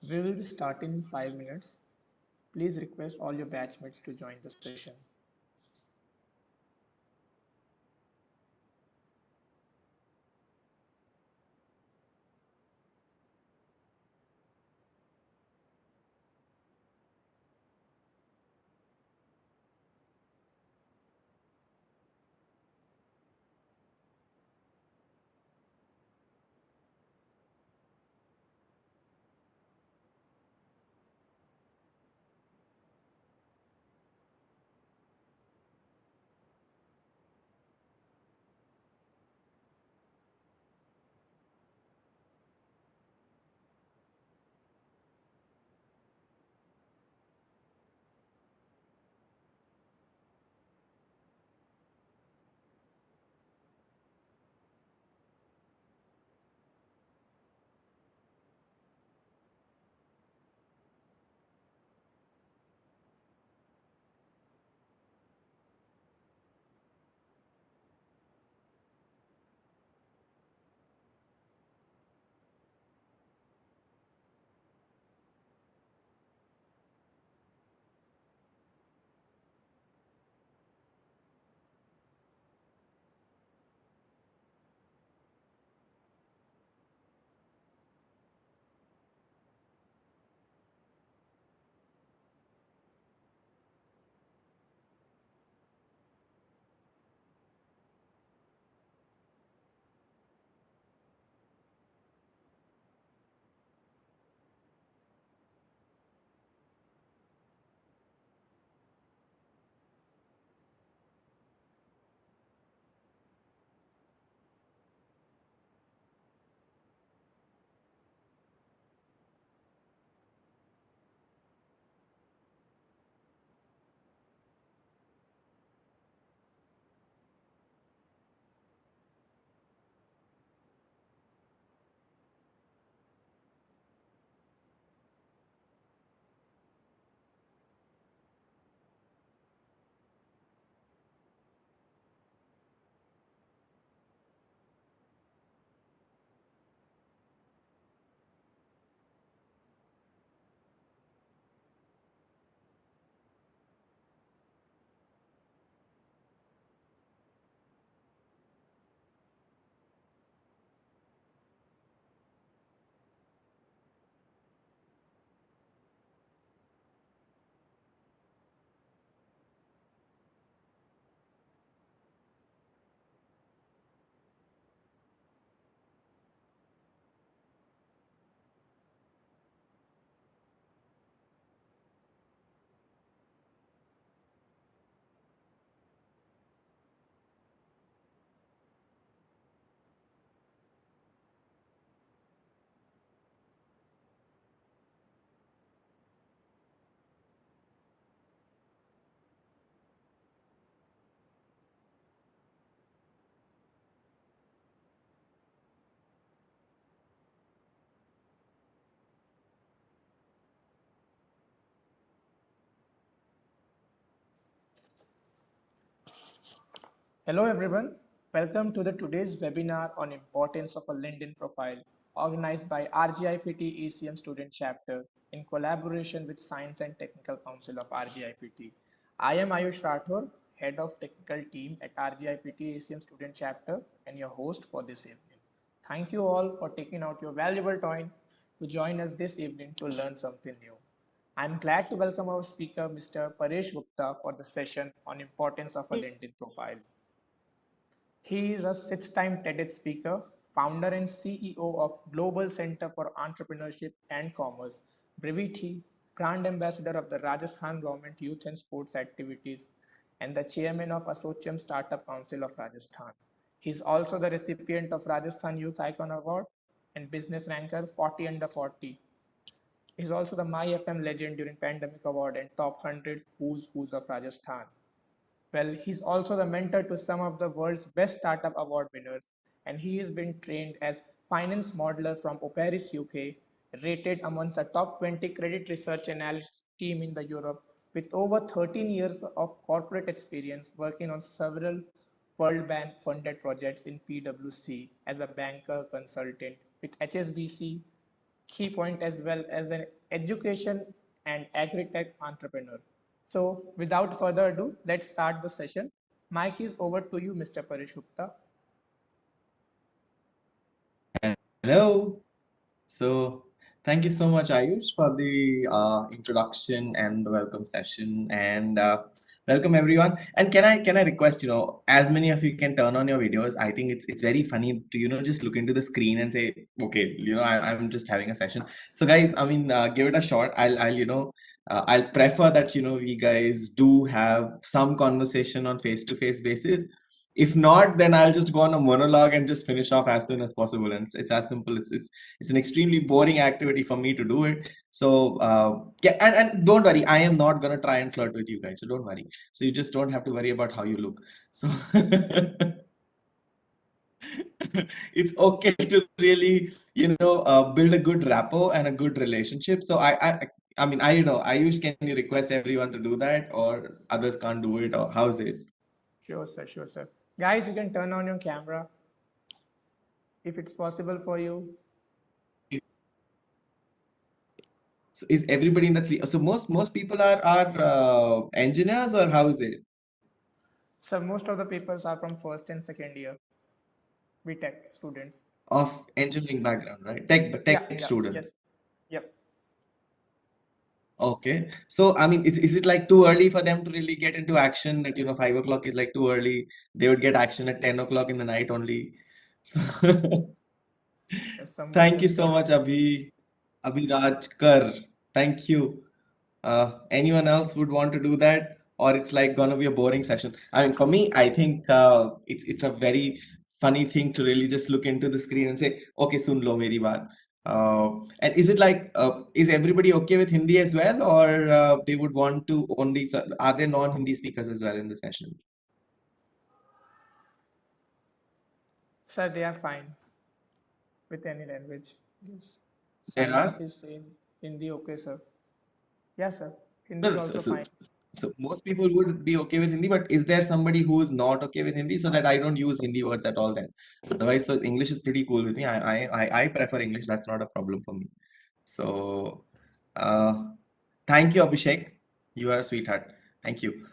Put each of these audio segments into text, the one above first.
We will be starting in 5 minutes. Please request all your batchmates to join the session. Hello everyone, welcome to the today's webinar on importance of a LinkedIn profile organized by RGIPT ACM Student Chapter in collaboration with Science and Technical Council of RGIPT. I am Ayush Rathore, Head of Technical Team at RGIPT ACM Student Chapter and your host for this evening. Thank you all for taking out your valuable time to join us this evening to learn something new. I'm glad to welcome our speaker, Mr. Paresh Gupta, for the session on importance of a LinkedIn profile. He is a six-time TEDx speaker, founder and CEO of Global Center for Entrepreneurship and Commerce, Brevity, Brand Ambassador of the Rajasthan Government Youth and Sports Activities, and the Chairman of Association Startup Council of Rajasthan. He is also the recipient of Rajasthan Youth Icon Award and Business Ranker 40 Under 40. He is also the My FM Legend during Pandemic Award and Top 100 Who's of Rajasthan. Well, he's also the mentor to some of the world's best startup award winners, and he has been trained as finance modeler from Operis UK, rated amongst the top 20 credit research analyst team in the Europe, with over 13 years of corporate experience working on several World Bank funded projects in PwC as a banker consultant with HSBC key point as well as an education and agri-tech entrepreneur. So without further ado, let's start the session. Mike is over to you, Mr. Paresh Gupta. Hello. So, thank you so much, Ayush, for the introduction and the welcome session, and welcome everyone. And can I request, as many of you can turn on your videos. I think it's very funny to just look into the screen and say, okay, I'm just having a session. So, guys, I mean, give it a shot. I'll prefer that we guys do have some conversation on face-to-face basis. If not, then I'll just go on a monologue and just finish off as soon as possible. And it's as simple. It's an extremely boring activity for me to do it. So yeah, and don't worry, I am not gonna try and flirt with you guys. So don't worry. So you just don't have to worry about how you look. So it's okay to really build a good rapport and a good relationship. So I mean, I use, can you request everyone to do that, or others can't do it, or how's it? Sure, sir. Sure, sir. Guys, you can turn on your camera if it's possible for you. So is everybody in that three? So most people are engineers, or how is it? So most of the papers are from first and second year BTech students. Of engineering background, right? Tech Yeah, yeah, students. yes, yep. Okay. So I mean, is it like too early for them to really get into action? That 5 o'clock is like too early. They would get action at 10 o'clock in the night only. So Someone thank you just so got much, sick. Abhirajkar. Thank you. Anyone else would want to do that, or it's like gonna be a boring session? I mean, for me, I think it's a very funny thing to really just look into the screen and say, "Okay, sun lo meri baat." And is it like, is everybody okay with Hindi as well, or they would want to only? Are there non-Hindi speakers as well in the session? Sir, they are fine with any language. Yes. There Sainath are. is saying Hindi, okay, sir. Yes, sir. Hindi No, is no, also fine. so most people would be okay with Hindi, but is there somebody who is not okay with Hindi, so that I don't use Hindi words at all then? Otherwise, the English is pretty cool with me. I prefer English. That's not a problem for me. So, uh, thank you, Abhishek. You are a sweetheart. Thank you.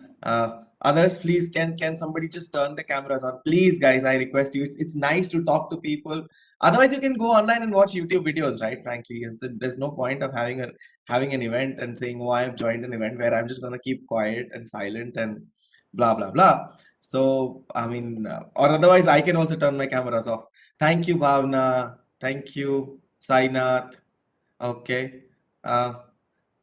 Others, please, can somebody just turn the cameras on? Please, guys, I request you. It's nice to talk to people. Otherwise, you can go online and watch YouTube videos, right? Frankly, and so there's no point of having an event and saying, "Oh, I've joined an event where I'm just gonna keep quiet and silent and blah blah blah." So, I mean, or otherwise, I can also turn my cameras off. Thank you, Bhavna. Thank you, Sainath. Okay. Uh,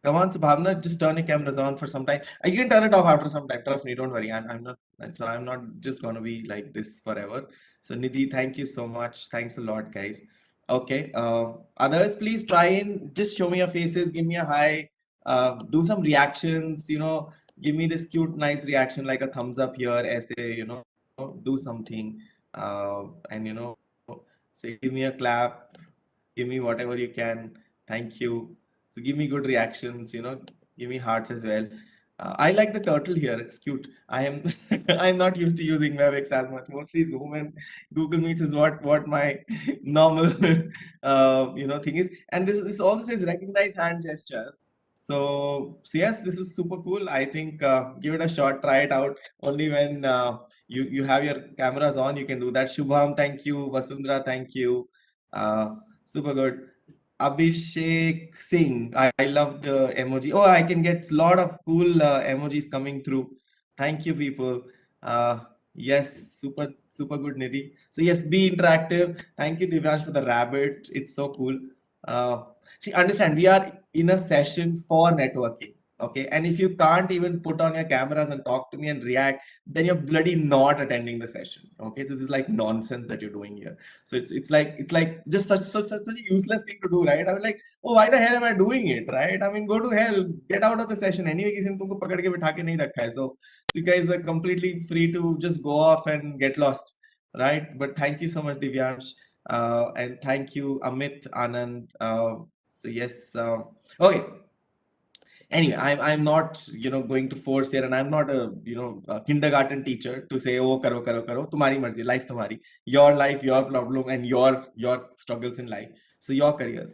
Come on, so Bhavna, just turn your cameras on for some time. You can turn it off after some time. Trust me, don't worry. I'm not, so I'm not just gonna be like this forever. So Nidhi, thank you so much. Thanks a lot, guys. Okay. Others, please try and just show me your faces, give me a hi, do some reactions, give me this cute, nice reaction like a thumbs up here, essay, do something. And say give me a clap, give me whatever you can. Thank you. So give me good reactions, give me hearts as well. I like the turtle here. It's cute. I am I'm not used to using WebEx as much. Mostly Zoom and Google Meets is what my normal thing is. And this also says recognize hand gestures. So yes, this is super cool. I think give it a shot. Try it out. Only when you have your cameras on, you can do that. Shubham, thank you. Vasundhara, thank you. Uh, Super good. Abhishek Singh, I love the emoji. Oh, I can get a lot of cool emojis coming through. Thank you, people. Uh, yes, super good, Nidhi. So yes, be interactive. Thank you, Divyansh, for the rabbit. It's so cool. Uh, See, understand, we are in a session for networking. Okay, and if you can't even put on your cameras and talk to me and react, then you're bloody not attending the session. Okay, so this is like nonsense that you're doing here. So it's like just such a useless thing to do, right? I was like, oh, why the hell am I doing it, right? I mean, go to hell, get out of the session. Anyway, किसी ने तुमको पकड़ के बिठा के नहीं रखा है. So you guys are completely free to just go off and get lost, right? But thank you so much, Divyansh, and thank you, Amit, Anand. So yes, okay. Anyway, I'm not going to force here, and I'm not a kindergarten teacher to say, oh, karo tumhari marzi, life tumhari, your life, your problem, and your struggles in life. So your careers,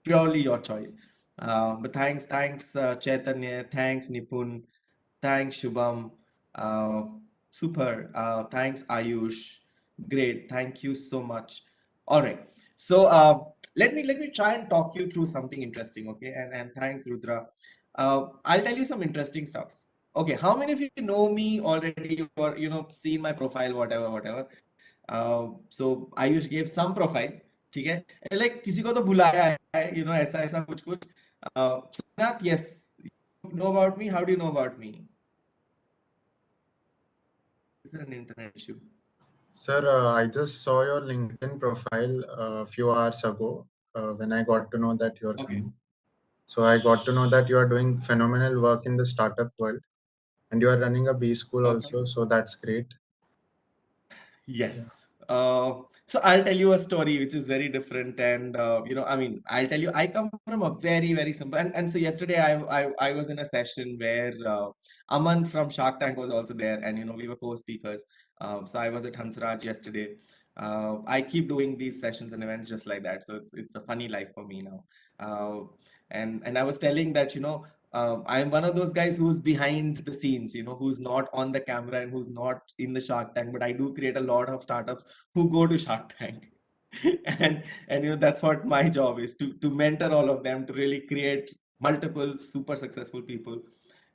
purely your choice. But thanks, Chaitanya, thanks, Nipun, thanks, Shubham, uh, super, thanks, Ayush, great, thank you so much. All right, so let me try and talk you through something interesting, okay? And thanks, Rudra. I'll tell you some interesting stuffs. Okay, how many of you know me already, or seen my profile, whatever. So Ayush gave some profile, ठीक है, like किसी को तो बुलाया है, ऐसा ऐसा कुछ कुछ. Srinath, yes, you know about me. How do you know about me? Is there an internet issue? Sir, I just saw your LinkedIn profile a few hours ago when I got to know that you're Okay. coming. So I got to know that you are doing phenomenal work in the startup world and you are running a B school Okay. also. So that's great. Yeah. Yes. So I'll tell you a story which is very different, and I mean, I'll tell you, I come from a very, very simple. And so yesterday, I was in a session where Aman from Shark Tank was also there, and we were co-speakers. So I was at Hansraj yesterday. I keep doing these sessions and events just like that, so it's a funny life for me now. And I was telling that I'm one of those guys who's behind the scenes, who's not on the camera and who's not in the Shark Tank, but I do create a lot of startups who go to Shark Tank. And that's what my job is, to mentor all of them, to really create multiple super successful people.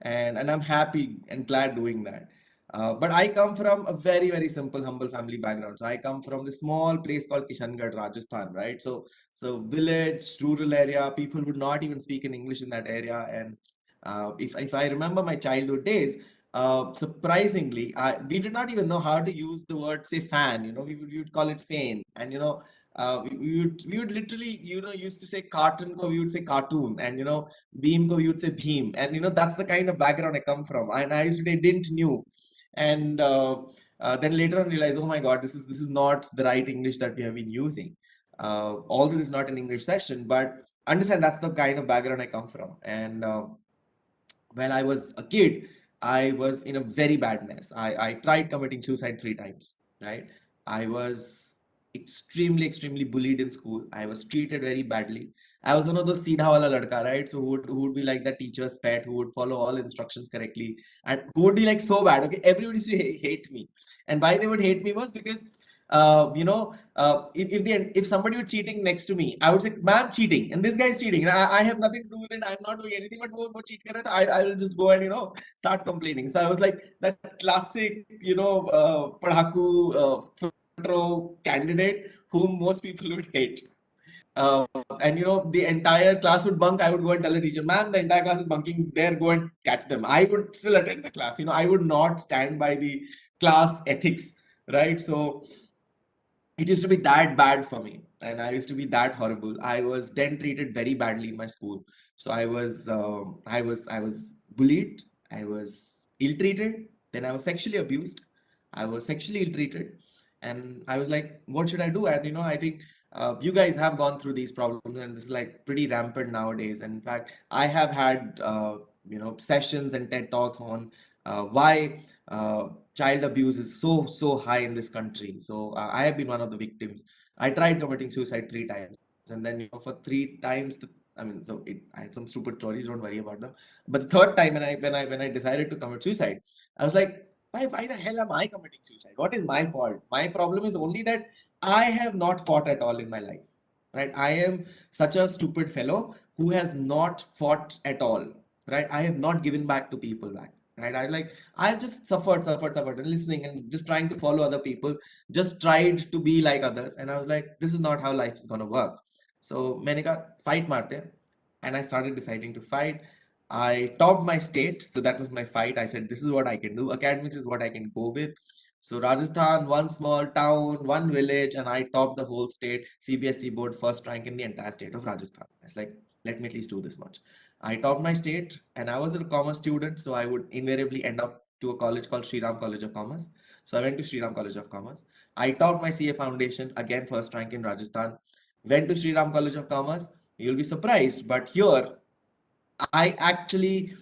And I'm happy and glad doing that. But I come from a very, very simple, humble family background. So I come from the small place called Kishangarh, Rajasthan, right? So village, rural area, people would not even speak in English in that area. And if I remember my childhood days, surprisingly, we did not even know how to use the word, say, fan. We would call it fane. And we would literally, used to say cartoon ko we would say cartoon, and beam ko we would say beam. And that's the kind of background I come from. And I used to say didn't knew. And then later on realize, oh my God, this is not the right English that we have been using. Although it's not an English session, but understand that's the kind of background I come from. And when I was a kid, I was in a very bad mess. I tried committing suicide 3 times, right? I was extremely, extremely bullied in school. I was treated very badly. I was one of those Seedha wala ladka, right? So who would be like the teacher's pet, who would follow all instructions correctly, and who would be like so bad. Okay, everybody used to hate me. And why they would hate me was because if somebody was cheating next to me, I would say, "Ma'am, cheating," and this guy is cheating. And I have nothing to do with it. I'm not doing anything, but wo cheat kar raha tha, I will just go and start complaining. So I was like that classic, padhaku, candidate whom most people would hate. And the entire class would bunk. I would go and tell the teacher, "Ma'am, the entire class is bunking. There, go and catch them." I would still attend the class. I would not stand by the class ethics, right? So it used to be that bad for me, and I used to be that horrible. I was then treated very badly in my school. So I was bullied. I was ill-treated. Then I was sexually abused. I was sexually ill-treated, and I was like, what should I do? And I think you guys have gone through these problems, and this is like pretty rampant nowadays. And in fact, I have had sessions and TED talks on why child abuse is so high in this country. So I have been one of the victims. I tried committing suicide 3 times, and then for 3 times, I mean, so I had some stupid stories. Don't worry about them. But the third time, when I decided to commit suicide, I was like, why the hell am I committing suicide? What is my fault? My problem is only that I have not fought at all in my life. Right? I am such a stupid fellow who has not fought at all. Right? I have not given back to people back. Right? I've just suffered, and listening and just trying to follow other people, just tried to be like others. And I was like, this is not how life is gonna work. So मैंने कहा fight मारते हैं, and I started deciding to fight. I topped my state, so that was my fight. I said, this is what I can do. Academics is what I can go with. So Rajasthan, one small town, one village, and I topped the whole state. CBSE board first rank in the entire state of Rajasthan. It's like, let me at least do this much. I topped my state, and I was a commerce student, so I would invariably end up to a college called Sri Ram College of Commerce. So I went to Sri Ram College of Commerce. I topped my CA foundation, again first rank in Rajasthan. Went to Sri Ram College of Commerce. You'll be surprised, but here I actually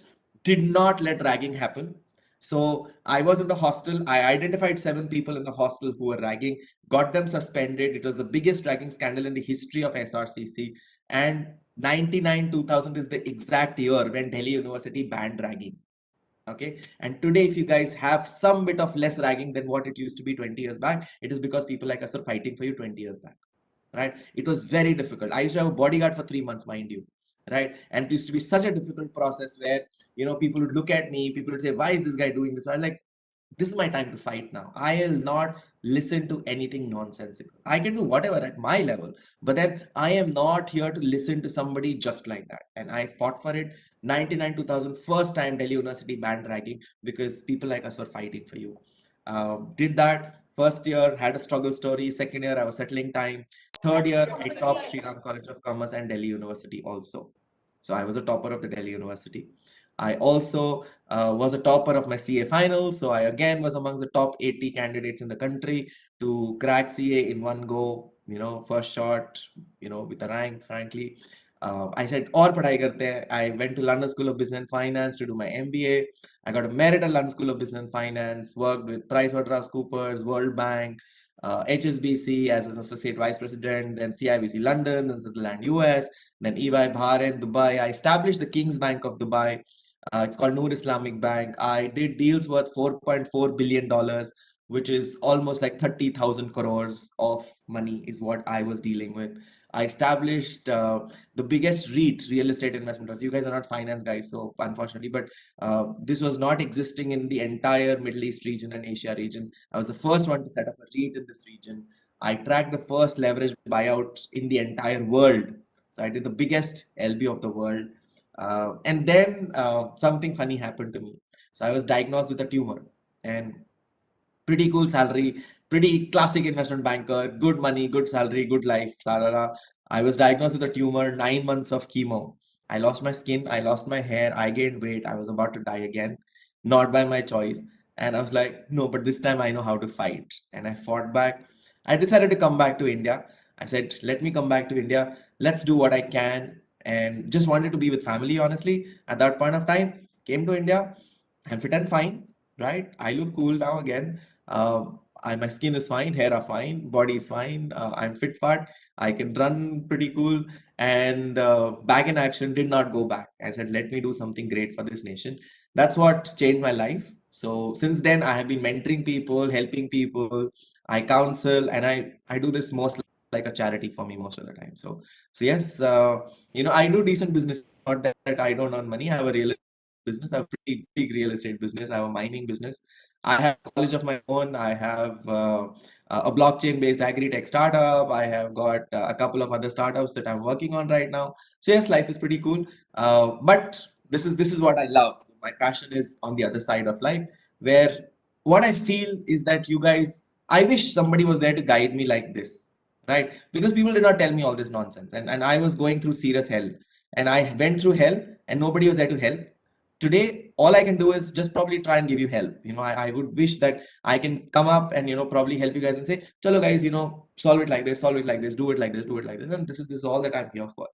did not let ragging happen. So I was in the hostel. I identified 7 people in the hostel who were ragging, got them suspended. It was the biggest ragging scandal in the history of SRCC. And 99 2000 is the exact year when Delhi University banned ragging. Okay. And today, if you guys have some bit of less ragging than what it used to be 20 years back, it is because people like us are fighting for you 20 years back. Right? It was very difficult. I used to have a bodyguard for 3 months, mind you. Right? And it used to be such a difficult process where, people would look at me, people would say, why is this guy doing this? I'm like, this is my time to fight now. I'll not listen to anything nonsensical. I can do whatever at my level, but then I am not here to listen to somebody just like that. And I fought for it. 99 2000, first time Delhi University banned ragging because people like us were fighting for you. Did that. First year, had a struggle story. Second year, I was settling time. Third year, I topped Sri Ram College of Commerce and Delhi University also. So I was a topper of the Delhi University. I also was a topper of my CA final. So I again was amongst the top 80 candidates in the country to crack CA in one go, first shot, with a rank, frankly. I said, और पढ़ाई करते हैं. I went to London School of Business and Finance to do my MBA. I got a merit at London School of Business and Finance, worked with PricewaterhouseCoopers, World Bank, HSBC as an associate vice president, then CIBC London, then Sutherland US, then EY Bahrain, Dubai. I established the King's Bank of Dubai. It's called Noor Islamic Bank. I did deals worth $4.4 billion, which is almost like 30,000 crores of money is what I was dealing with. I established the biggest REIT, real estate investment trust. You guys are not finance guys, so unfortunately, but this was not existing in the entire Middle East region and Asia region. I was the first one to set up a REIT in this region. I tracked the first leverage buyout in the entire world. So I did the biggest LB of the world. And then something funny happened to me. So I was diagnosed with a tumor and pretty cool salary, pretty classic investment banker, good money, good salary, good life. Sarara. I was diagnosed with a tumor, 9 months of chemo. I lost my skin, I lost my hair, I gained weight. I was about to die again, not by my choice. And I was like, no, but this time I know how to fight. And I fought back. I decided to come back to India. I said, let me come back to India. Let's do what I can. And just wanted to be with family, honestly. At that point of time, came to India. I'm fit and fine, right? I look cool now again. My skin is fine, hair are fine, body is fine. I'm fit fat. I can run pretty cool. And back in action, did not go back. I said, let me do something great for this nation. That's what changed my life. So since then, I have been mentoring people, helping people. I counsel, and I do this most like a charity for me most of the time. So yes, I do decent business. Not that I don't earn money. I have a real business. I have a pretty big real estate business. I have a mining business. I have a college of my own. I have a blockchain-based agri-tech startup. I have got a couple of other startups that I'm working on right now. So yes, life is pretty cool. But this is what I love. So my passion is on the other side of life, where what I feel is that you guys, I wish somebody was there to guide me like this, right? Because people did not tell me all this nonsense, and I was going through serious hell, and I went through hell, and nobody was there to help. Today all I can do is just probably try and give you help. I would wish that I can come up and probably help you guys and say, chalo guys, solve it like this, solve it like this, do it like this, do it like this. And this is all that I'm here for.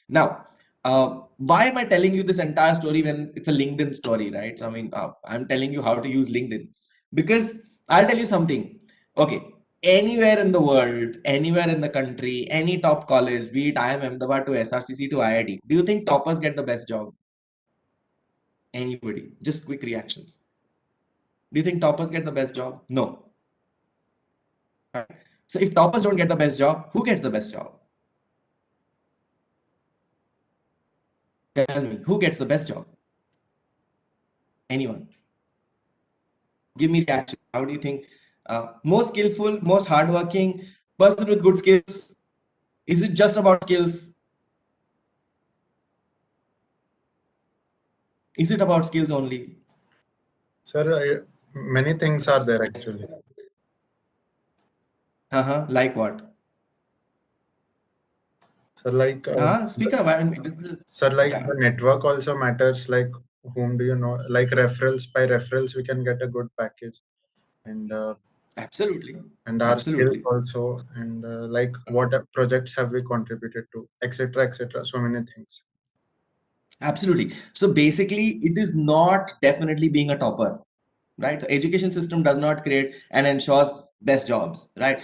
Now, why am I telling you this entire story when it's a LinkedIn story, right? So I mean, I'm telling you how to use LinkedIn, because I'll tell you something. Okay, anywhere in the world, anywhere in the country, any top college, be it IIM Ahmedabad to SRCC to IIT, do you think toppers get the best job? Anybody? Just quick reactions. Do you think toppers get the best job? No. Right. So if toppers don't get the best job, who gets the best job? Tell me, who gets the best job? Anyone? Give me reaction. How do you think? Most skillful, most hardworking person with good skills. Is it just about skills? Is it about skills only? Sir, many things are there actually. Like what? Sir, like Speak up. I mean, this is, sir, like yeah, the network also matters. Like whom do you know? Like referrals, by referrals we can get a good package, and absolutely, our skills absolutely. also, and like what projects have we contributed to, etc., etc. So many things. Absolutely. So basically, it is not definitely being a topper. right? The education system does not create and ensures best jobs, right?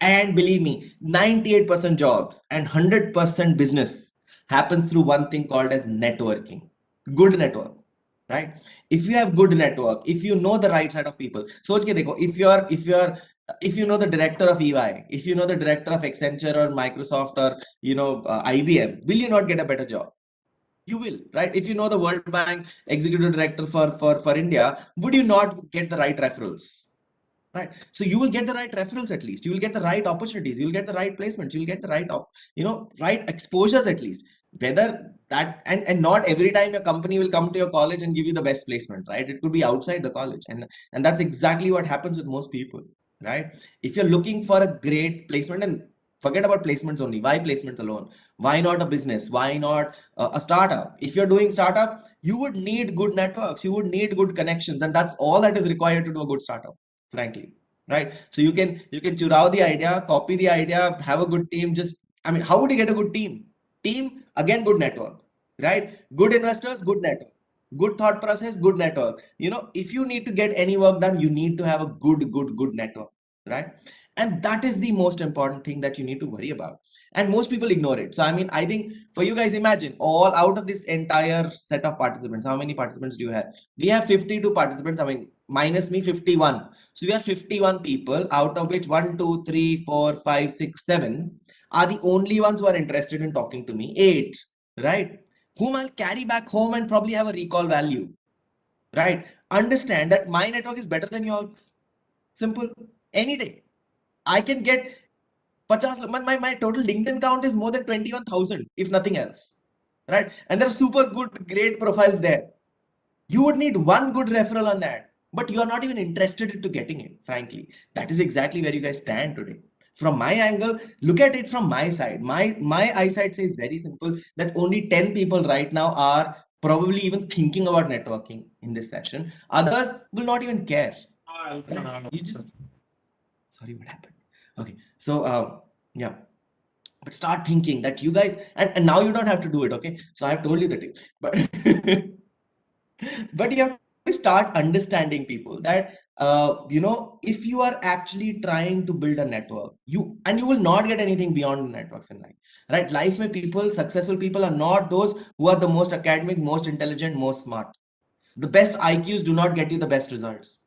And believe me, 98% jobs and 100% business happens through one thing called as networking. Good network, right? If you have good network, if you know the right set of people, soch ke dekho, if you know the director of EY, if you know the director of Accenture or Microsoft or IBM, will you not get a better job? You will, right? If you know the World Bank executive director for India, would you not get the right referrals? Right. So you will get the right referrals at least. You will get the right opportunities. You will get the right placements. You will get the right, right exposures at least. Whether that and not every time your company will come to your college and give you the best placement, right? It could be outside the college, and that's exactly what happens with most people, right? If you're looking for a great placement, and forget about placements only. Why placements alone? Why not a business? Why not a startup? If you're doing startup, you would need good networks. You would need good connections, and that's all that is required to do a good startup, frankly, right? So you can churao the idea, copy the idea, have a good team. Just, I mean, how would you get a good team? Again, good network, right? Good investors, good network, good thought process, good network. If you need to get any work done, you need to have a good network, right? And that is the most important thing that you need to worry about, and most people ignore it. So I mean, I think for you guys, imagine all out of this entire set of participants, how many participants do you have? We have 52 participants. I mean, minus me, 51. So we have 51 people, out of which 1, 2, 3, 4, 5, 6, 7 are the only ones who are interested in talking to me. 8, right? Whom I'll carry back home and probably have a recall value, right? Understand that my network is better than yours. Simple. Any day. I can get 50, my total LinkedIn count is more than 21,000, if nothing else, right? And there are super good, great profiles there. You would need one good referral on that, but you are not even interested into getting it, frankly. That is exactly where you guys stand today. From my angle, look at it from my side. My eyesight says very simple, that only 10 people right now are probably even thinking about networking in this session. Others will not even care. Right? You just, sorry, what happened? Okay, so yeah, but start thinking that you guys, and now you don't have to do it, okay? So I've told you the tip, but but you have to start understanding people that if you are actually trying to build a network, you will not get anything beyond networks in life, right? Life mein people, successful people are not those who are the most academic, most intelligent, most smart. The best IQs do not get you the best results.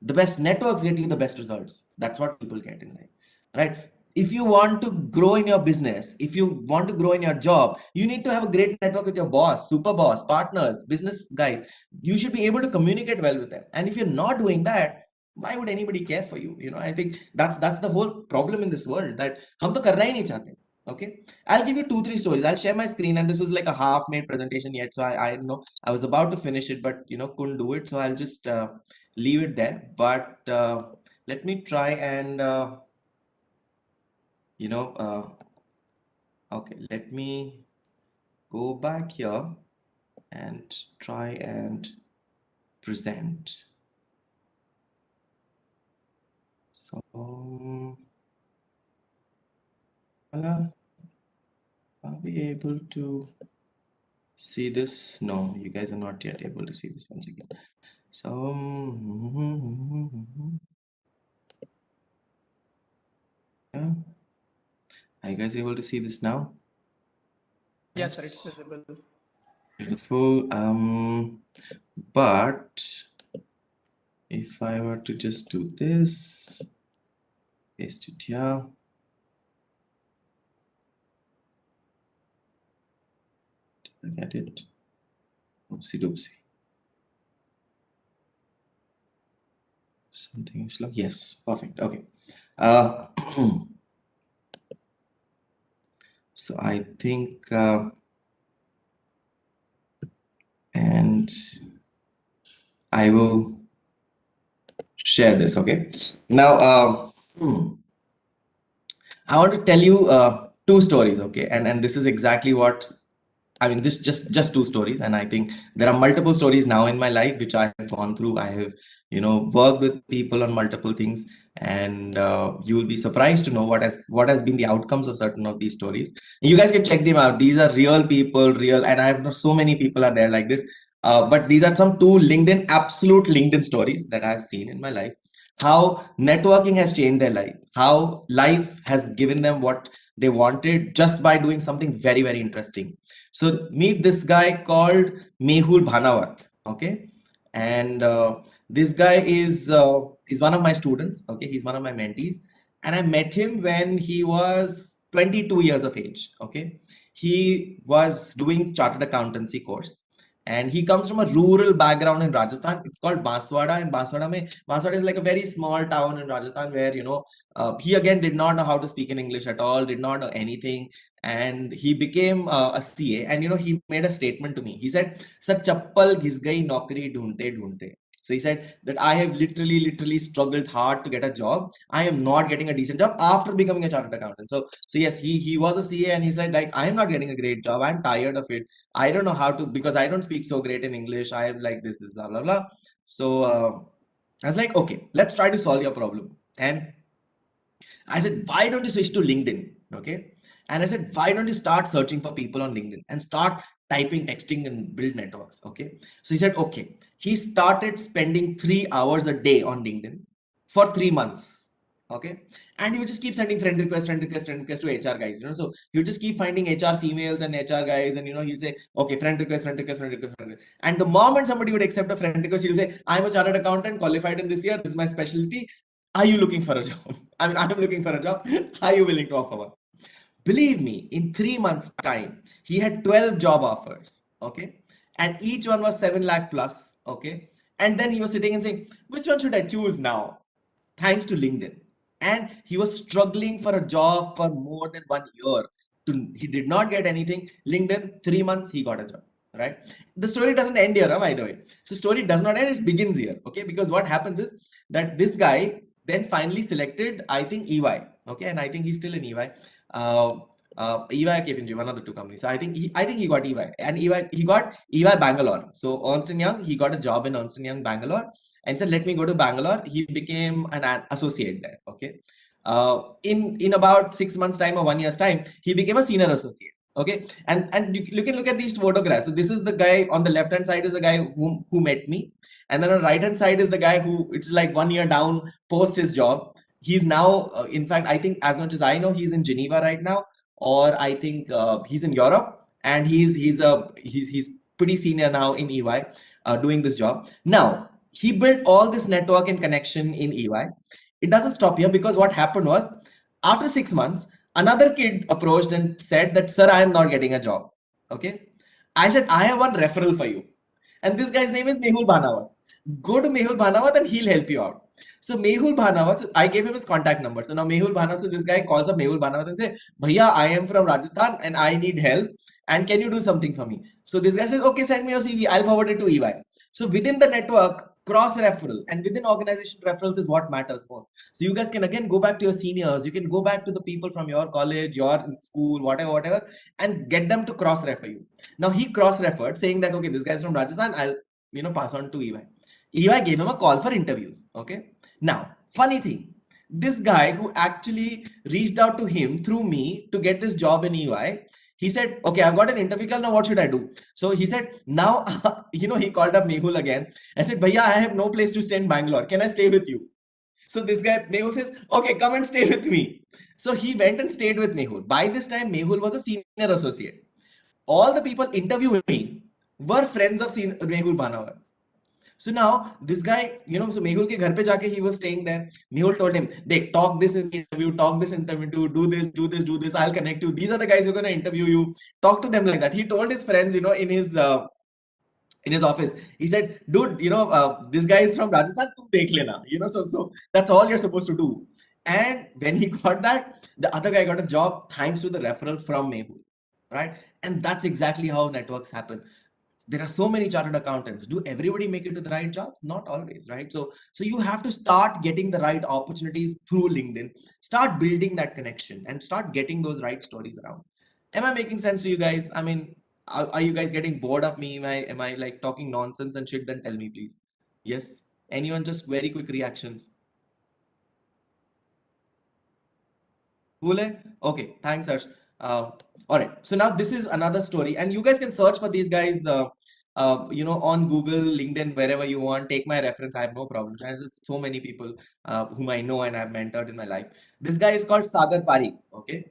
The best networks get you the best results. That's what people get in life, right? If you want to grow in your business, if you want to grow in your job, you need to have a great network with your boss, super boss, partners, business guys. You should be able to communicate well with them. And if you're not doing that, why would anybody care for you? I think that's the whole problem in this world, that hum to karna hi nahi chahte. Okay, I'll give you 2 3 stories. I'll share my screen, and this was like a half made presentation yet, so I know I was about to finish it, but couldn't do it, so I'll just leave it there. But let me try and you know okay, let me go back here and try and present. So are we able to see this? No, you guys are not yet able to see this once again. So yeah, are you guys able to see this now? Yes, sir, it's visible. Beautiful. But if I were to just do this, paste it here. Did I get it? Oopsie doopsie. Something is slow. Yes, perfect. Okay. So I think, and I will share this. Okay. Now, I want to tell you 2 stories. Okay, and this is exactly what I mean, this just 2 stories, and I think there are multiple stories now in my life which I have gone through. I have, worked with people on multiple things, and you will be surprised to know what has been the outcomes of certain of these stories. You guys can check them out. These are real people, real, and I have so many people are there like this. But these are some two absolute LinkedIn stories that I've seen in my life. How networking has changed their life, how life has given them what they wanted just by doing something very, very interesting. So meet this guy called Mehul Bhanawat. Okay. And this guy is one of my students. Okay. He's one of my mentees. And I met him when he was 22 years of age. Okay. He was doing chartered accountancy course, and he comes from a rural background in Rajasthan. It's called Banswada, and Banswada is like a very small town in Rajasthan where he again did not know how to speak in English at all, did not know anything, and he became a CA. And he made a statement to me. He said, "Sir, chappal ghis gayi naukri dhoondte dhoondte." So he said that I have literally struggled hard to get a job. I am not getting a decent job after becoming a chartered accountant. So yes, he was a CA, and he's like I am not getting a great job. I'm tired of it. I don't know how to, because I don't speak so great in English. I am like this, blah, blah, blah. So I was like, okay, let's try to solve your problem. And I said, why don't you switch to LinkedIn? Okay. And I said, why don't you start searching for people on LinkedIn and start typing, texting, and build networks? Okay. So he said, okay. He started spending 3 hours a day on LinkedIn for 3 months. Okay. And he would just keep sending friend requests, friend requests to HR guys. So he would just keep finding HR females and HR guys. And he'll say, okay, friend request, friend request, friend request, friend request. And the moment somebody would accept a friend request, he'll say, I'm a chartered accountant, qualified in this year. This is my specialty. Are you looking for a job? I mean, I'm looking for a job. Are you willing to offer one? Believe me, in 3 months' time, he had 12 job offers. Okay. And each one was 7 lakh plus. Okay. And then he was sitting and saying, which one should I choose now? Thanks to LinkedIn. And he was struggling for a job for more than 1 year. He did not get anything. LinkedIn, 3 months, he got a job. Right. The story doesn't end here, by the way. So story does not end, it begins here. Okay. Because what happens is that this guy then finally selected, I think, EY. Okay. And I think he's still in EY. Uh, EY KPMG, one of the two companies. So I think he got EY, and he got EY Bangalore. So Ernst and Young, he got a job in Ernst and Young Bangalore, and said, let me go to Bangalore. He became an associate there. Okay. In about 6 months time or 1 year's time, he became a senior associate. Okay. And you can look at these photographs. So this is the guy on the left hand side, is the guy who met me, and then on the right hand side is the guy who, it's like 1 year down post his job. He's now, in fact, I think, as much as I know, he's in Geneva right now, or I think he's in Europe, and he's pretty senior now in EY, doing this job. Now he built all this network and connection in EY. It doesn't stop here, because what happened was, after 6 months, another kid approached and said that, sir, I am not getting a job. Okay. I said, I have one referral for you. And this guy's name is Mehul Bhanawat. Go to Mehul Bhanawat and he'll help you out. So Mehul Bhanawat, so I gave him his contact number. So now Mehul Bhanawat, so this guy calls up Mehul Bhanawat and say, Bhaiya, I am from Rajasthan and I need help. And can you do something for me? So this guy says, okay, send me your CV. I'll forward it to EY. So within the network, cross referral and within organization referrals is what matters most. So you guys can again go back to your seniors. You can go back to the people from your college, your school, whatever, and get them to cross refer you. Now he cross referred saying that, okay, this guy's from Rajasthan. I'll pass on to EY. EY gave him a call for interviews. Okay. Now, funny thing, this guy who actually reached out to him through me to get this job in EY, he said, okay, I've got an interview call. Now, what should I do? So he said, now, he called up Mehul again. I said, Bhaiya, I have no place to stay in Bangalore. Can I stay with you? So this guy, Mehul, says, okay, come and stay with me. So he went and stayed with Mehul. By this time, Mehul was a senior associate. All the people interviewing me were friends of Mehul Bhanawat. So now this guy, so Mehul ke ghar pe jaake he was staying there. Mehul told him, they talk this interview, do this, do this. I'll connect you. These are the guys who are going to interview you. Talk to them like that. He told his friends, in his office, he said, dude, this guy is from Rajasthan, tu dekh lena. So that's all you're supposed to do. And when he got that, the other guy got a job thanks to the referral from Mehul, right? And that's exactly how networks happen. There are so many chartered accountants. Do everybody make it to the right jobs? Not always, right? So you have to start getting the right opportunities through LinkedIn. Start building that connection and start getting those right stories around. Am I making sense to you guys? I mean, are you guys getting bored of me? Am I like talking nonsense and shit? Then tell me, please. Yes. Anyone? Just very quick reactions. Cool. Okay. Thanks, Harsh. All right. So now this is another story, and you guys can search for these guys on Google, LinkedIn, wherever you want, take my reference. I have no problem. And there's so many people whom I know and I've mentored in my life. This guy is called Sagar Parik. Okay.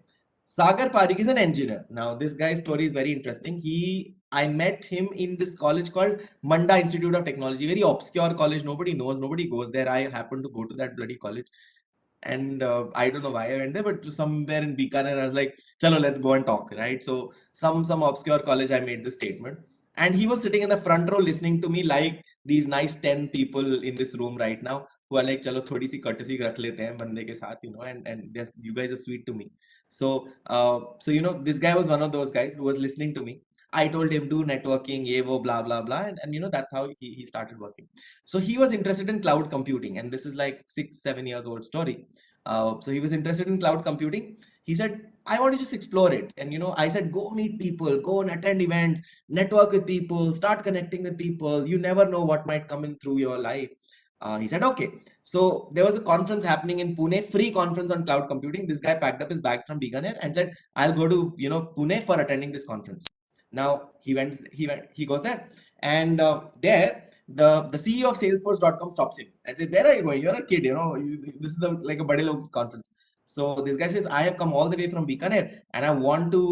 Sagar Parik is an engineer. Now, this guy's story is very interesting. I met him in this college called Manda Institute of Technology, very obscure college. Nobody knows, nobody goes there. I happened to go to that bloody college. And I don't know why I went there, but somewhere in Bikaner, I was like, "Chalo, let's go and talk." Right? So some obscure college, I made this statement, and he was sitting in the front row listening to me like these nice 10 people in this room right now who are like, "Chalo, thodi si courtesy rakh lete hain bande ke saath," and you guys are sweet to me. So this guy was one of those guys who was listening to me. I told him do networking, ye wo, blah blah blah, and that's how he started working. So he was interested in cloud computing, and this is like 6-7 years old story. So he was interested in cloud computing. He said, I want to just explore it. And I said, go meet people, go and attend events, network with people, start connecting with people. You never know what might come in through your life. He said, okay. So there was a conference happening in Pune, free conference on cloud computing. This guy packed up his bag from Bikaner and said, I'll go to Pune for attending this conference. Now he goes there, and there the CEO of Salesforce.com stops him and says, "Where are you going? You're a kid, this is like a Bade Log conference." So this guy says, "I have come all the way from Bikaner and I want to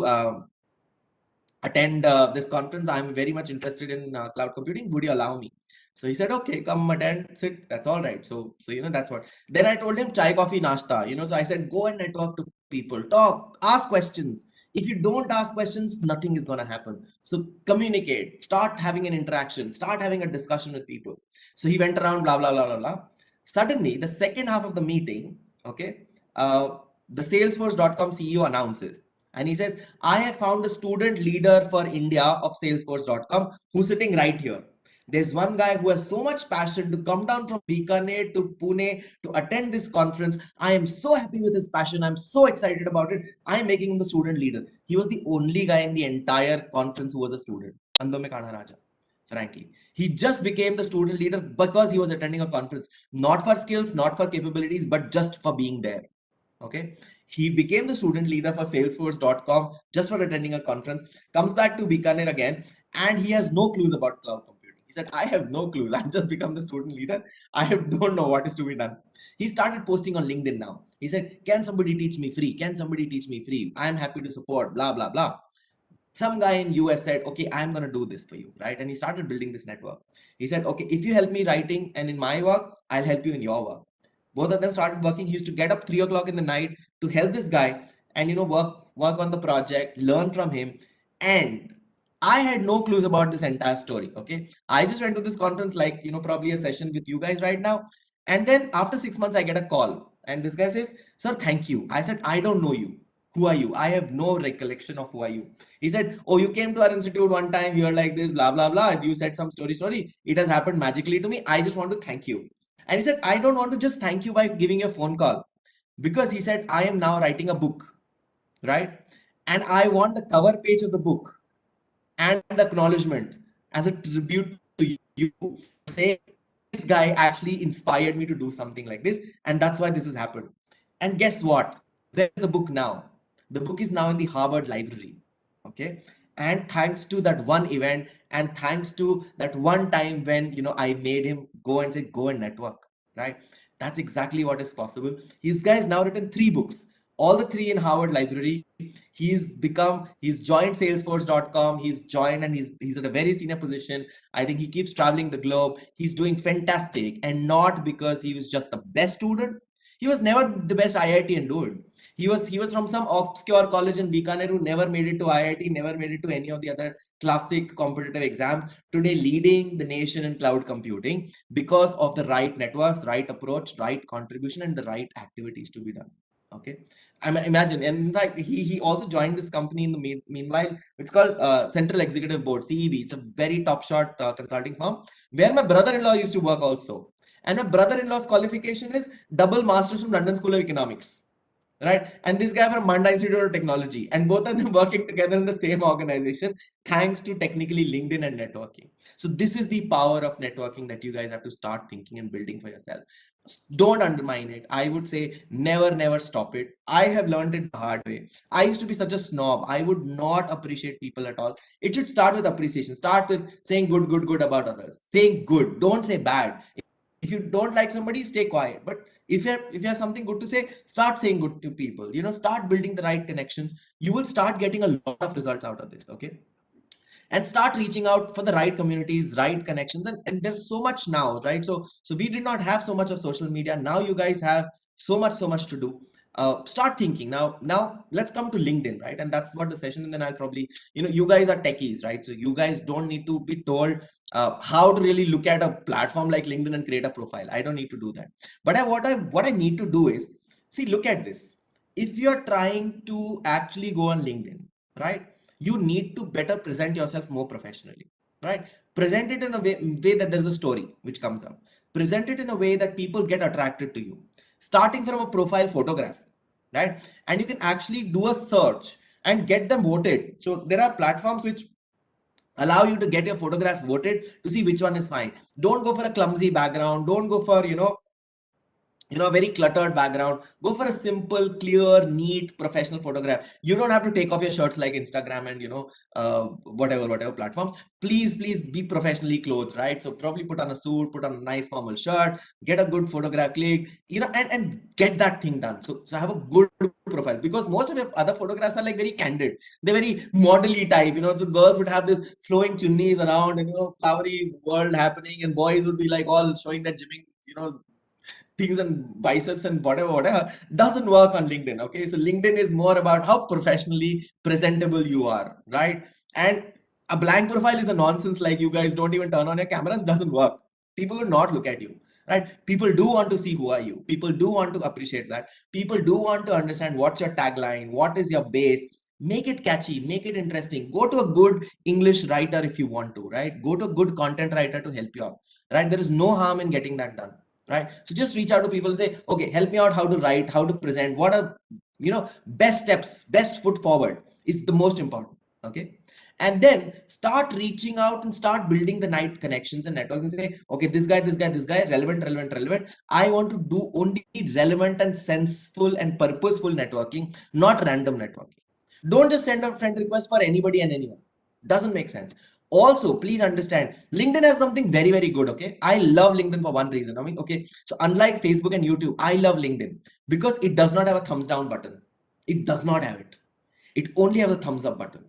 attend this conference. I'm very much interested in cloud computing. Would you allow me?" So he said, "Okay, come attend, sit. That's all right." So that's what. Then I told him chai, coffee, nashta. So I said, go and network to people, talk, ask questions. If you don't ask questions, nothing is gonna happen. So communicate, start having an interaction, start having a discussion with people. So he went around, blah blah blah blah blah. Suddenly, the second half of the meeting, okay, the Salesforce.com CEO announces, and he says, I have found a student leader for India of Salesforce.com who's sitting right here. There's one guy who has so much passion to come down from Bikaner to Pune to attend this conference. I am so happy with his passion. I'm so excited about it. I'm making him the student leader. He was the only guy in the entire conference who was a student. Ando mein Kana Raja. Frankly, he just became the student leader because he was attending a conference, not for skills, not for capabilities, but just for being there. Okay. He became the student leader for Salesforce.com just for attending a conference, comes back to Bikaner again, and he has no clues about cloud computing. He said, I have no clues. I've just become the student leader. Don't know what is to be done. He started posting on LinkedIn now. He said, can somebody teach me free? Can somebody teach me free? I'm happy to support, blah, blah, blah. Some guy in US said, okay, I'm going to do this for you, right? And he started building this network. He said, okay, if you help me writing and in my work, I'll help you in your work. Both of them started working. He used to get up 3 o'clock in the night to help this guy and work on the project, learn from him. And I had no clues about this entire story. Okay. I just went to this conference, like probably a session with you guys right now. And then after 6 months, I get a call. And this guy says, sir, thank you. I said, I don't know you. Who are you? I have no recollection of who are you. He said, oh, you came to our institute one time. You're like this, blah, blah, blah. You said some story. It has happened magically to me. I just want to thank you. And he said, I don't want to just thank you by giving you a phone call, because he said, I am now writing a book, right? And I want the cover page of the book and the acknowledgement as a tribute to you, say this guy actually inspired me to do something like this, and that's why this has happened. And guess what? There's the book now. The book is now in the Harvard Library. Okay. And thanks to that one event, and thanks to that one time when I made him go and say, go and network, right? That's exactly what is possible. This guy has now written 3 books, all the 3 in Harvard Library. He's joined Salesforce.com. He's joined, and he's at a very senior position. I think he keeps traveling the globe. He's doing fantastic, and not because he was just the best student. He was never the best IIT dude. He was from some obscure college in Bikaner who never made it to IIT, never made it to any of the other classic competitive exams. Today, leading the nation in cloud computing because of the right networks, right approach, right contribution, and the right activities to be done. Okay. Imagine, and in fact, he also joined this company in the meanwhile. It's called Central Executive Board, CEB. It's a very top shot consulting firm where my brother-in-law used to work also. And my brother-in-law's qualification is double masters from London School of Economics, right? And this guy from Manda Institute of Technology, and both of them working together in the same organization, thanks to technically LinkedIn and networking. So this is the power of networking that you guys have to start thinking and building for yourself. Don't undermine it. I would say never stop it. I have learned it the hard way. I used to be such a snob. I would not appreciate people at all. It should start with appreciation. Start with saying good about others. Saying good, don't say bad. If you don't like somebody, stay quiet. But if you have something good to say, start saying good to people. Start building the right connections. You will start getting a lot of results out of this. Okay, and start reaching out for the right communities, right connections. And there's so much now, right? So we did not have so much of social media. Now you guys have so much to do. Start thinking now. Let's come to LinkedIn, right? And that's what the session. And then I'll probably, you guys are techies, right? So you guys don't need to be told how to really look at a platform like LinkedIn and create a profile. I don't need to do that. But what I need to do is, see, look at this. If you're trying to actually go on LinkedIn, right, you need to better present yourself more professionally, right? Present it in a way that there's a story which comes out. Present it in a way that people get attracted to you, starting from a profile photograph, right? And you can actually do a search and get them voted. So there are platforms which allow you to get your photographs voted to see which one is fine. Don't go for a clumsy background. Don't go for a very cluttered background. Go for a simple, clear, neat, professional photograph. You don't have to take off your shirts like Instagram and whatever platforms. Please be professionally clothed, right? So probably put on a suit, put on a nice formal shirt, get a good photograph click, and get that thing done. So have a good profile, because most of your other photographs are like very candid. They're very modelly type. The girls would have this flowing chunnis around and flowery world happening, and boys would be like all showing that gymming, things and biceps and whatever doesn't work on LinkedIn. Okay, so LinkedIn is more about how professionally presentable you are, right? And a blank profile is a nonsense. Like, you guys don't even turn on your cameras, doesn't work. People will not look at you, right? People do want to see who are you. People do want to appreciate that. People do want to understand what's your tagline, what is your base. Make it catchy, make it interesting. Go to a good English writer if you want to, right? Go to a good content writer to help you out, right? There is no harm in getting that done, right? So just reach out to people and say, okay, help me out, how to write, how to present, what are best steps, best foot forward is the most important. Okay, and then start reaching out and start building the night connections and networks and say, okay, this guy, relevant. I want to do only relevant and senseful and purposeful networking, not random networking. Don't just send a friend request for anybody and anyone. Doesn't make sense. Also, please understand, LinkedIn has something very, very good. Okay, I love LinkedIn for one reason. I mean, okay, so unlike Facebook and YouTube, I love LinkedIn because it does not have a thumbs down button. It does not have it. It only has a thumbs up button,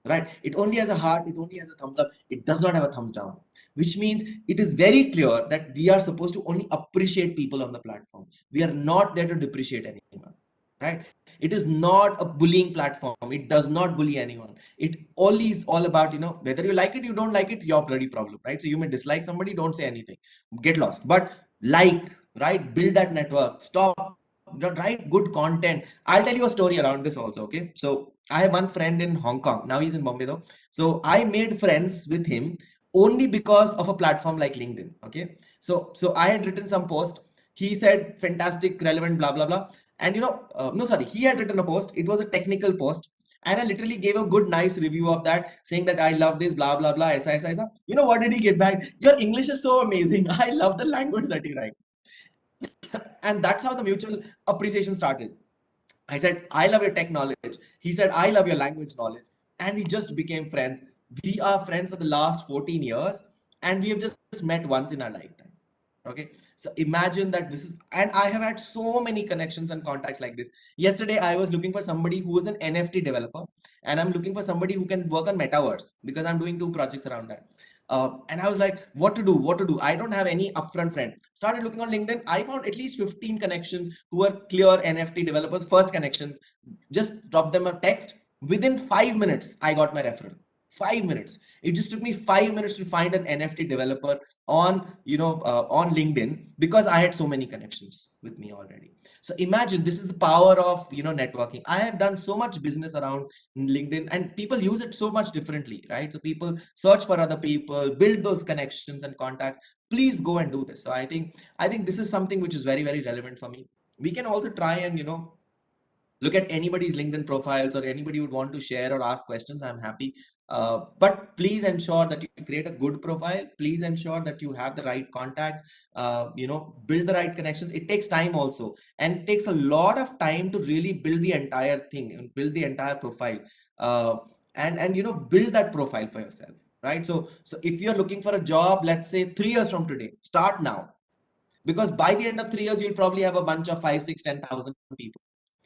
right? It only has a heart. It only has a thumbs up. It does not have a thumbs down, which means it is very clear that we are supposed to only appreciate people on the platform. We are not there to depreciate anyone, right? It is not a bullying platform. It does not bully anyone. It only is all about, whether you like it, you don't like it, your bloody problem, right? So you may dislike somebody, don't say anything, get lost. But like, right, build that network, stop, write good content. I'll tell you a story around this also. Okay, so I have one friend in Hong Kong. Now he's in Bombay though. So I made friends with him only because of a platform like LinkedIn. Okay, so I had written some post. He said fantastic, relevant, blah blah blah. And no, sorry, he had written a post. It was a technical post, and I literally gave a good, nice review of that, saying that I love this, blah blah blah, aisa. You know what did he get back? Your English is so amazing. I love the language that you write. And that's how the mutual appreciation started. I said, I love your tech knowledge. He said, I love your language knowledge. And we just became friends. We are friends for the last 14 years, and we have just met once in our lifetime. Okay, so imagine that this is, and I have had so many connections and contacts like this. Yesterday I was looking for somebody who is an NFT developer, and I'm looking for somebody who can work on metaverse because I'm doing two projects around that. And I was like, what to do? I don't have any upfront friend. Started looking on LinkedIn. I found at least 15 connections who are clear NFT developers, first connections. Just drop them a text. Within 5 minutes I got my referral. 5 minutes. It just took me 5 minutes to find an NFT developer on on LinkedIn, because I had so many connections with me already. So imagine, this is the power of networking. I have done so much business around LinkedIn, and people use it so much differently, right? So people search for other people, build those connections and contacts. Please go and do this. So I think this is something which is very, very relevant for me. We can also try and look at anybody's LinkedIn profiles, or anybody would want to share or ask questions. I'm happy But please ensure that you create a good profile. Please ensure that you have the right contacts. Build the right connections. It takes time also, and it takes a lot of time to really build the entire thing and build the entire profile. Uh, and build that profile for yourself, right? So if you're looking for a job, let's say 3 years from today, start now, because by the end of 3 years you'll probably have a bunch of 5 6 10,000 people.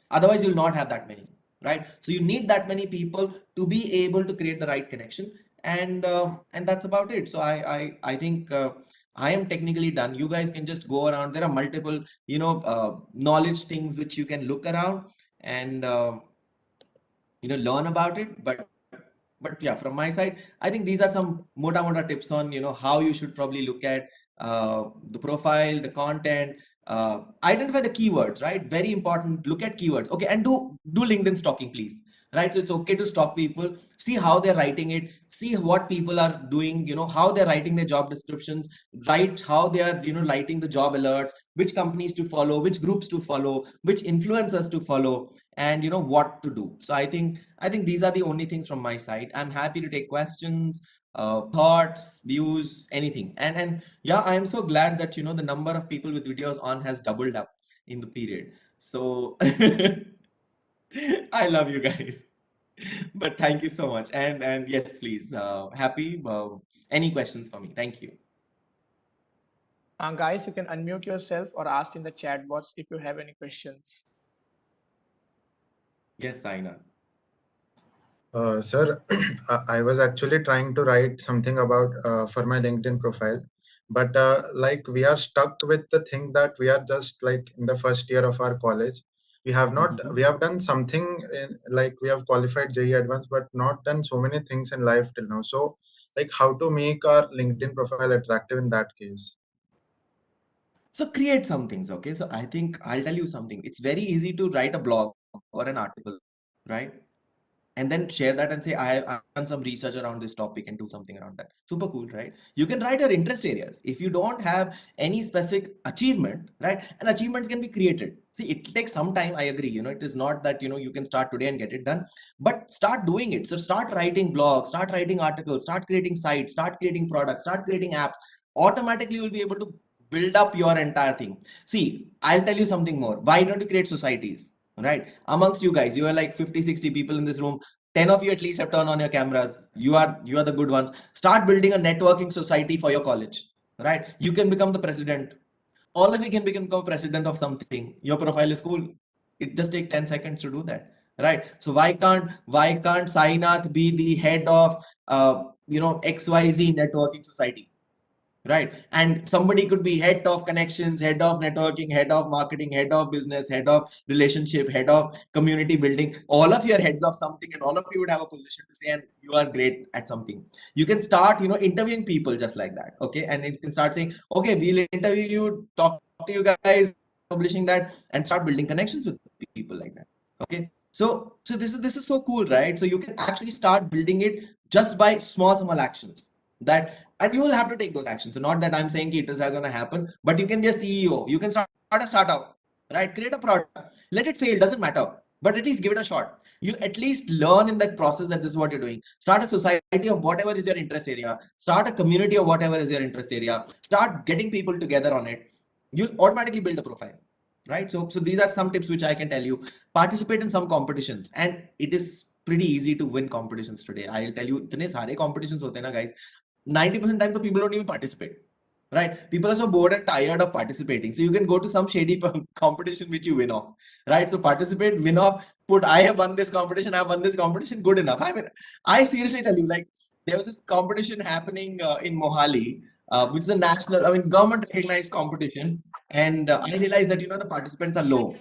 Otherwise you'll not have that many, right? So you need that many people to be able to create the right connection. And that's about it. So I think I am technically done. You guys can just go around. There are multiple knowledge things which you can look around and learn about it. But yeah, from my side, I think these are some mota tips on how you should probably look at the profile, the content, identify the keywords, right? Very important. Look at keywords, okay, and do LinkedIn stalking, please, right? So it's okay to stalk people, see how they're writing it, see what people are doing, how they're writing their job descriptions, right? How they are writing the job alerts, which companies to follow, which groups to follow, which influencers to follow, and what to do. So I think these are the only things from my side. I'm happy to take questions, thoughts, views, anything. And yeah, I am so glad that the number of people with videos on has doubled up in the period. So I love you guys. But thank you so much. And yes, please, happy. Any questions for me? Thank you. Guys, you can unmute yourself or ask in the chat box if you have any questions. Yes, Saina. Sir, I was actually trying to write something about for my LinkedIn profile, but like we are stuck with the thing that we are just like in the first year of our college. We have not Mhm. we have done something like we have qualified JE Advanced, but not done so many things in life till now. So, like, how to make our LinkedIn profile attractive in that case? So create some things, okay? So I think I'll tell you something. It's very easy to write a blog or an article, right? And then share that and say, I've done some research around this topic and do something around that. Super cool, right? You can write your interest areas. If you don't have any specific achievement, right? And achievements can be created. See, it takes some time. I agree. It is not that, you can start today and get it done, but start doing it. So start writing blogs, start writing articles, start creating sites, start creating products, start creating apps. Automatically, you'll be able to build up your entire thing. See, I'll tell you something more. Why don't you create societies? Right, amongst you guys, you are like 50 60 people in this room. 10 of you at least have turned on your cameras. You are the good ones. Start building a networking society for your college, right? You can become the president. All of you can become president of something. Your profile is cool. It just take 10 seconds to do that, right? So why can't Sainath be the head of XYZ networking society, right? And somebody could be head of connections, head of networking, head of marketing, head of business, head of relationship, head of community building. All of your heads of something, and all of you would have a position to say, and you are great at something. You can start interviewing people just like that, okay? And you can start saying, okay, we'll interview you, talk to you guys, publishing that, and start building connections with people like that, okay? So this is so cool, right? So you can actually start building it just by small actions, that and you will have to take those actions. So not that I'm saying it is going to happen, but you can be a CEO, you can start a startup, right? Create a product, let it fail, doesn't matter, but at least give it a shot. You at least learn in that process that this is what you're doing. Start a society of whatever is your interest area, start a community of whatever is your interest area, start getting people together on it. You'll automatically build a profile, right? So these are some tips which I can tell you. Participate in some competitions, and it is pretty easy to win competitions today. I'll tell you, इतने सारे competitions होते हैं ना guys. 90% time the people don't even participate, right? People are so bored and tired of participating, so you can go to some shady competition which you win off, right? So participate, win off, put, I have won this competition, I've won this competition, good enough. I mean, I seriously tell you, like, there was this competition happening in Mohali, which is a national, I mean, government recognized competition. And I realized that the participants are low.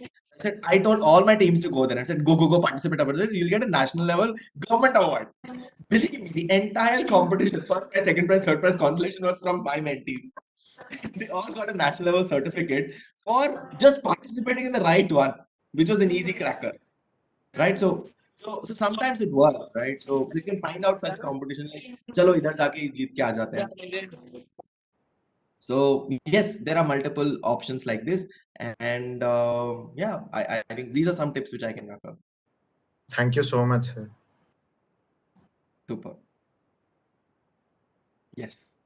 I told all my teams to go there. I said, go participate. You'll get a national level government award. Believe me, the entire competition, first prize, second prize, third prize, consolation was from my mentees. They all got a national level certificate for just participating in the right one, which was an easy cracker, right? So sometimes it works, right? So you can find out such competition like, chalo idhar jaake jeet ke aa jate hain. So yes, there are multiple options like this, and yeah, I think these are some tips which I can refer. Thank you so much, sir. Super. Yes.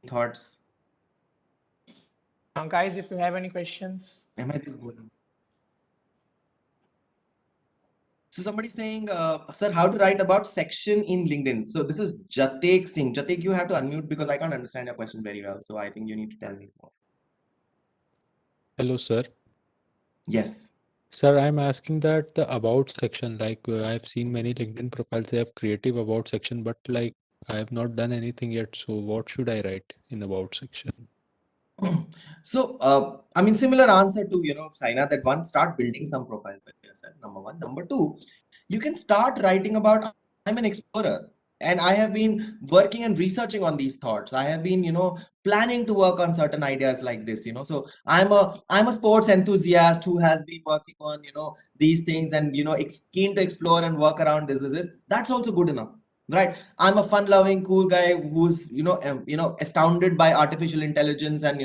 Thoughts? Guys, if you have any questions. Am I this boring? So somebody saying, sir, how to write about section in LinkedIn? So this is Jatek Singh. Jatek, you have to unmute because I can't understand your question very well. So I think you need to tell me more. Hello, sir. Yes. Sir, I'm asking that the about section, like I've seen many LinkedIn profiles, they have creative about section, but like I have not done anything yet. So what should I write in about section? So, I mean, similar answer to, Saina, that one, start building some profile for yourself, number one. Number two, you can start writing about, I'm an explorer and I have been working and researching on these thoughts. I have been, planning to work on certain ideas like this, so I'm a sports enthusiast who has been working on, these things and, keen to explore and work around this. That's also good enough. Right, I'm a fun-loving, cool guy who's astounded by artificial intelligence and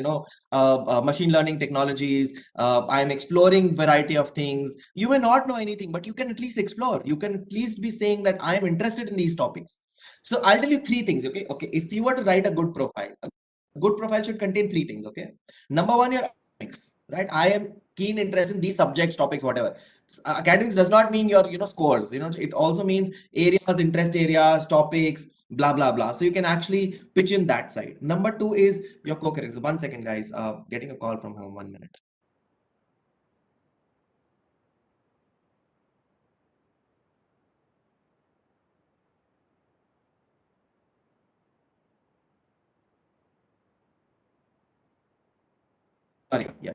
machine learning technologies. I'm exploring variety of things. You may not know anything, but you can at least explore. You can at least be saying that I am interested in these topics. So I'll tell you three things. Okay. If you were to write a good profile, should contain three things. Okay. Number one, your academics. Right. I am keen interest in these subjects, topics, whatever. Academics does not mean your scores. It also means areas, interest areas, topics, blah blah blah. So you can actually pitch in that side. Number two is your co-curriculum. 1 second, guys. Getting a call from home. 1 minute. Sorry. Yeah.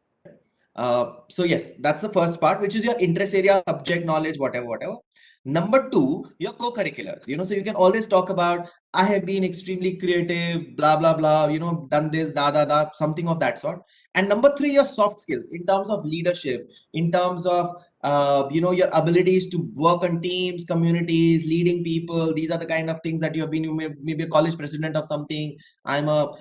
So yes, that's the first part, which is your interest area, subject knowledge, whatever. Number two, your co-curriculars. So you can always talk about, I have been extremely creative, blah blah blah. Done this, da, something of that sort. And number three, your soft skills in terms of leadership, in terms of your abilities to work on teams, communities, leading people. These are the kind of things that you have been. You may be a college president of something. I'm a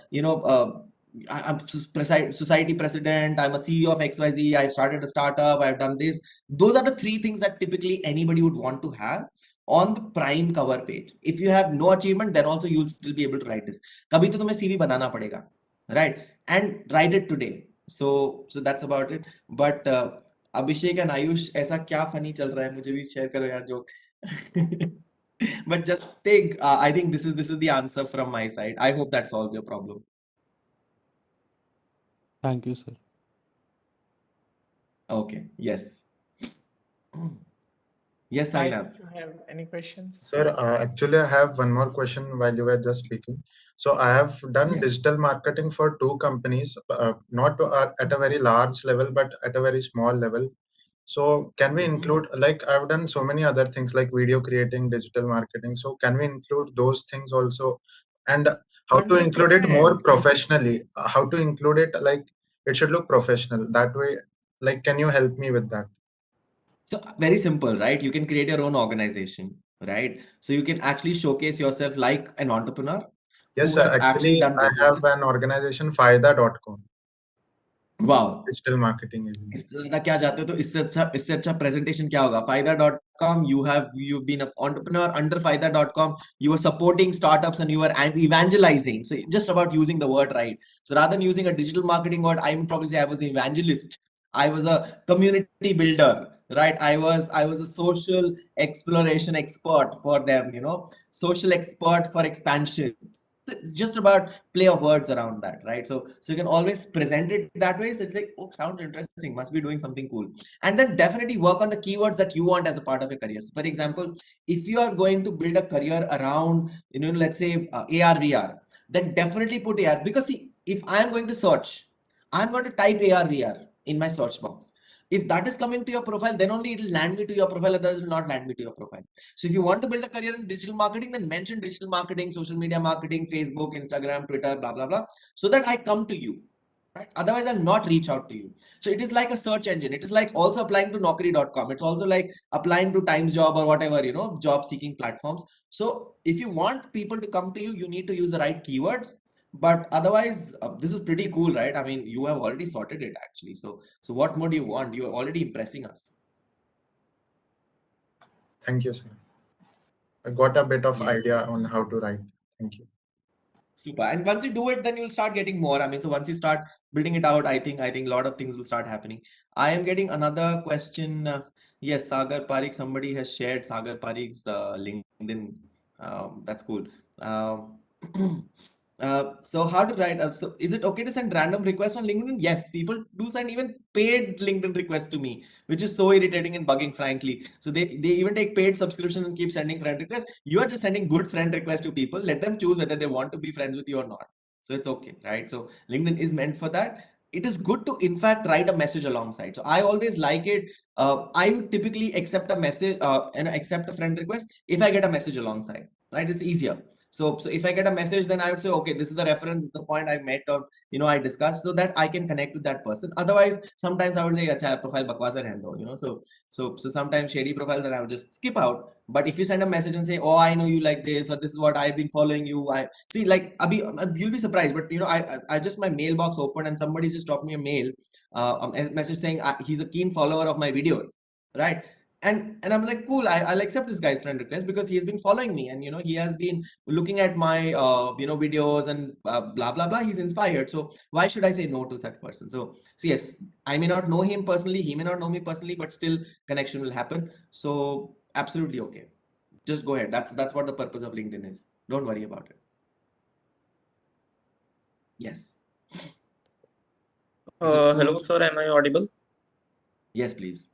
I'm society president. I'm a CEO of XYZ. I've started a startup. I've done this. Those are the three things that typically anybody would want to have on the prime cover page. If you have no achievement, then also you'll still be able to write this. कभी तो तुम्हें CV बनाना पड़ेगा, right? And write it today. So that's about it. But Abhishek and Ayush, ऐसा क्या funny चल रहा है? मुझे भी share करो यार joke. But just think, I think this is the answer from my side. I hope that solves your problem. Thank you, sir. Okay. Yes. Yes, Guys, Sainab. if you have any questions. Sir, actually, I have one more question while you were just speaking. So, I have done Yes. digital marketing for two companies, not at a very large level, but at a very small level. So, can we include, like, I've done so many other things like video creating, digital marketing. So, can we include those things also? And how to include it more 100%. professionally? How to include it, like, it should look professional. That way, like, can you help me with that? So very simple, right? You can create your own organization, right? So you can actually showcase yourself like an entrepreneur Yes, who sir. has actually Actually, done I have businesses. an organization, Fayda.com, Wow. digital marketing agency. इससे ज्यादा क्या चाहते हो? तो इससे अच्छा presentation क्या होगा? Fiverr.com, you've been an entrepreneur under Fiverr.com. You are supporting startups and you are evangelizing. So just about using the word right. So rather than using a digital marketing word, I would probably say I was an evangelist. I was a community builder, right? I was a social exploration expert for them, social expert for expansion. It's just about play of words around that, right? So you can always present it that way. So it's like, oh, sounds interesting, must be doing something cool. And then definitely work on the keywords that you want as a part of your career. So for example, if you are going to build a career around, let's say AR VR, then definitely put AR, because see, if I'm going to search, I'm going to type AR VR in my search box. If that is coming to your profile, then only it will land me to your profile, otherwise it will not land me to your profile. So if you want to build a career in digital marketing, then mention digital marketing, social media marketing, Facebook, Instagram, Twitter, blah, blah, blah, so that I come to you. Right? Otherwise, I'll not reach out to you. So it is like a search engine. It is like also applying to Naukri.com. It's also like applying to Times Job or whatever, job seeking platforms. So if you want people to come to you, you need to use the right keywords. But otherwise, this is pretty cool, right? I mean, you have already sorted it actually. So what more do you want? You are already impressing us. Thank you, sir. got a bit of Yes. idea on how to write. Thank you. Super. And once you do it, then you'll start getting more. I mean, so once you start building it out, I think a lot of things will start happening. I am getting another question. Yes, Sagar Parikh. Somebody has shared Sagar Parikh's LinkedIn. That's cool. Um, so how to write? So is it okay to send random requests on LinkedIn? Yes, people do send even paid LinkedIn requests to me, which is so irritating and bugging, frankly. So they even take paid subscriptions and keep sending friend requests. You are just sending good friend requests to people. Let them choose whether they want to be friends with you or not. So it's okay, right? So LinkedIn is meant for that. It is good to, in fact, write a message alongside. So I always like it. I would typically accept a message and accept a friend request if I get a message alongside, right? It's easier. So if I get a message, then I would say, okay, this is the reference, this is the point I met, or I discussed, so that I can connect with that person. Otherwise, sometimes I would say, acha, profile bakwas hai, rehne do, so sometimes shady profiles that I would just skip out. But if you send a message and say, oh, I know you like this, or this is what I've been following you, I see, like, abhi, you'll be surprised, but I just, my mailbox opened and somebody just dropped me a mail, a message saying he's a keen follower of my videos, right? And I'm like, cool, I'll accept this guy's friend request because he has been following me, and he has been looking at my videos and blah blah blah. He's inspired, so why should I say no to that person? So yes, I may not know him personally, he may not know me personally, but still connection will happen. So absolutely okay, just go ahead. That's what the purpose of LinkedIn is. Don't worry about it. Yes. Is it cool? Hello, sir. Am I audible? Yes, please.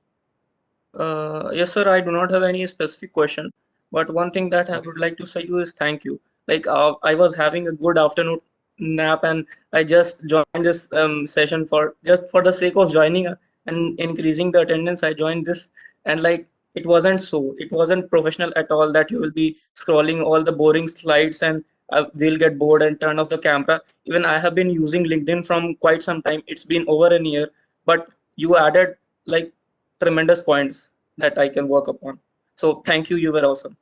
Yes, sir. I do not have any specific question, but one thing that I Okay. would like to say you is thank you. Like I was having a good afternoon nap, and I just joined this session for just for the sake of joining and increasing the attendance. I joined this, and like it wasn't so. It wasn't professional at all. That you will be scrolling all the boring slides and we'll get bored and turn off the camera. Even I have been using LinkedIn from quite some time. It's been over a year, but you added like tremendous points that I can work upon. So thank you. You were awesome.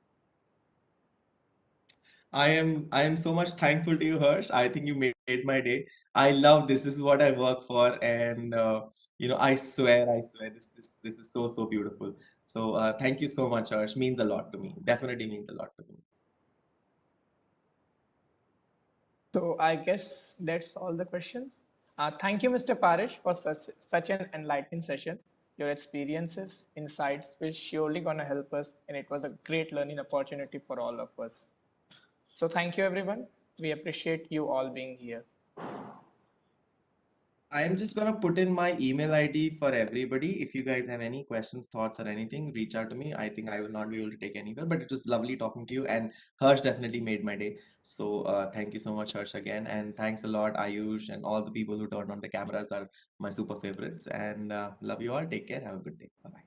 I am so much thankful to you, Harsh. I think you made my day. I love this. This is what I work for, and I swear, this is so beautiful. So thank you so much, Harsh. Means a lot to me. Definitely means a lot to me. So I guess that's all the questions. Thank you, Mr. Parish, for such an enlightening session. Your experiences, insights will surely gonna help us, and it was a great learning opportunity for all of us. So thank you, everyone. We appreciate you all being here. I am just gonna put in my email ID for everybody. If you guys have any questions, thoughts, or anything, reach out to me. I think I will not be able to take anywhere, but it was lovely talking to you. And Harsh definitely made my day. So thank you so much, Harsh, again. And thanks a lot, Ayush, and all the people who turned on the cameras are my super favorites. And love you all. Take care. Have a good day. Bye bye.